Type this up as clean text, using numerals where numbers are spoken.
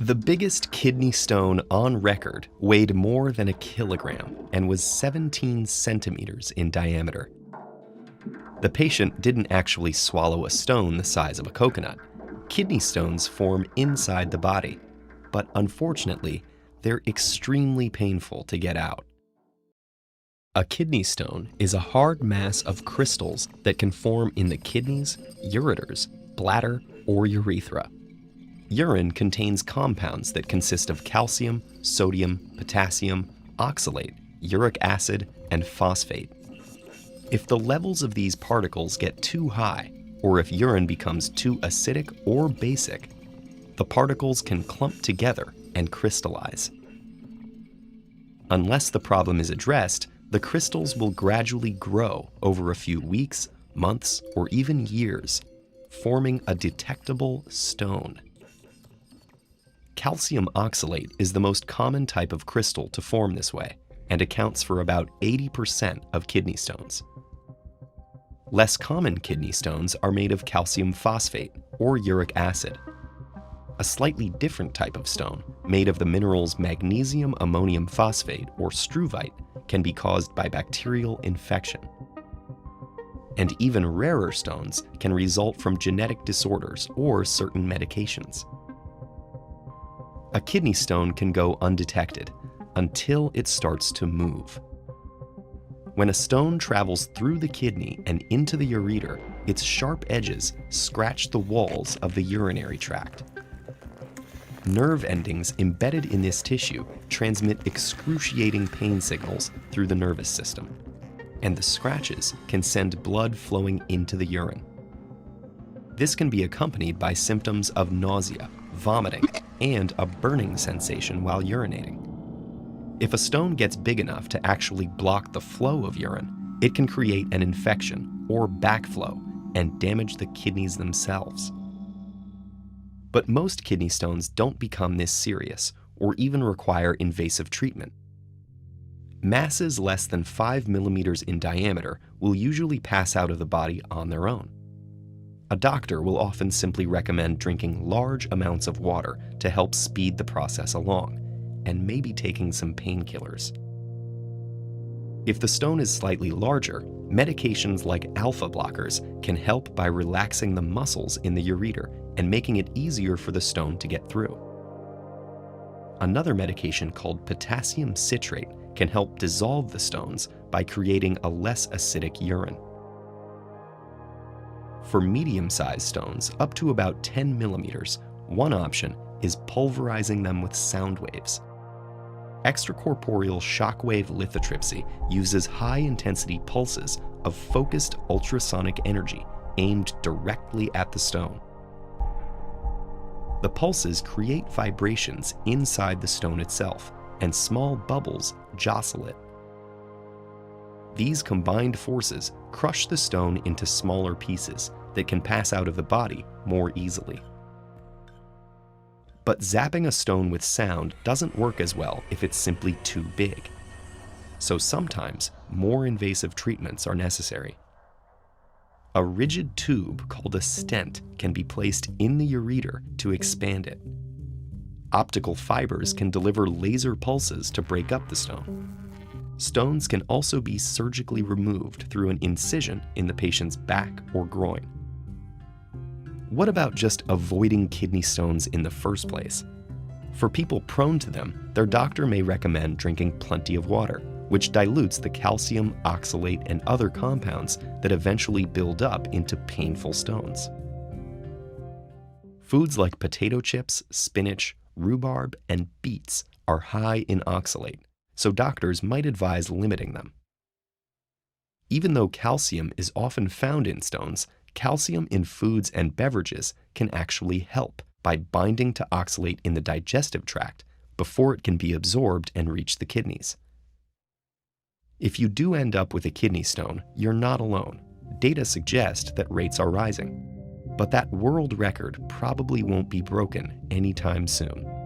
The biggest kidney stone on record weighed more than a kilogram and was 17 centimeters in diameter. The patient didn't actually swallow a stone the size of a coconut. Kidney stones form inside the body, but unfortunately, they're extremely painful to get out. A kidney stone is a hard mass of crystals that can form in the kidneys, ureters, bladder, or urethra. Urine contains compounds that consist of calcium, sodium, potassium, oxalate, uric acid, and phosphate. If the levels of these particles get too high, or if urine becomes too acidic or basic, the particles can clump together and crystallize. Unless the problem is addressed, the crystals will gradually grow over a few weeks, months, or even years, forming a detectable stone. Calcium oxalate is the most common type of crystal to form this way and accounts for about 80% of kidney stones. Less common kidney stones are made of calcium phosphate or uric acid. A slightly different type of stone, made of the minerals magnesium ammonium phosphate or struvite, can be caused by bacterial infection. And even rarer stones can result from genetic disorders or certain medications. A kidney stone can go undetected until it starts to move. When a stone travels through the kidney and into the ureter, its sharp edges scratch the walls of the urinary tract. Nerve endings embedded in this tissue transmit excruciating pain signals through the nervous system, and the scratches can send blood flowing into the urine. This can be accompanied by symptoms of nausea, vomiting, and a burning sensation while urinating. If a stone gets big enough to actually block the flow of urine, it can create an infection or backflow and damage the kidneys themselves. But most kidney stones don't become this serious or even require invasive treatment. Masses less than 5 millimeters in diameter will usually pass out of the body on their own. A doctor will often simply recommend drinking large amounts of water to help speed the process along, and maybe taking some painkillers. If the stone is slightly larger, medications like alpha blockers can help by relaxing the muscles in the ureter and making it easier for the stone to get through. Another medication called potassium citrate can help dissolve the stones by creating a less acidic urine. For medium-sized stones, up to about 10 millimeters, one option is pulverizing them with sound waves. Extracorporeal shockwave lithotripsy uses high-intensity pulses of focused ultrasonic energy aimed directly at the stone. The pulses create vibrations inside the stone itself, and small bubbles jostle it. These combined forces crush the stone into smaller pieces that can pass out of the body more easily. But zapping a stone with sound doesn't work as well if it's simply too big. So sometimes more invasive treatments are necessary. A rigid tube called a stent can be placed in the ureter to expand it. Optical fibers can deliver laser pulses to break up the stone. Stones can also be surgically removed through an incision in the patient's back or groin. What about just avoiding kidney stones in the first place? For people prone to them, their doctor may recommend drinking plenty of water, which dilutes the calcium, oxalate, and other compounds that eventually build up into painful stones. Foods like potato chips, spinach, rhubarb, and beets are high in oxalate, so doctors might advise limiting them. Even though calcium is often found in stones, calcium in foods and beverages can actually help by binding to oxalate in the digestive tract before it can be absorbed and reach the kidneys. If you do end up with a kidney stone, you're not alone. Data suggest that rates are rising, but that world record probably won't be broken anytime soon.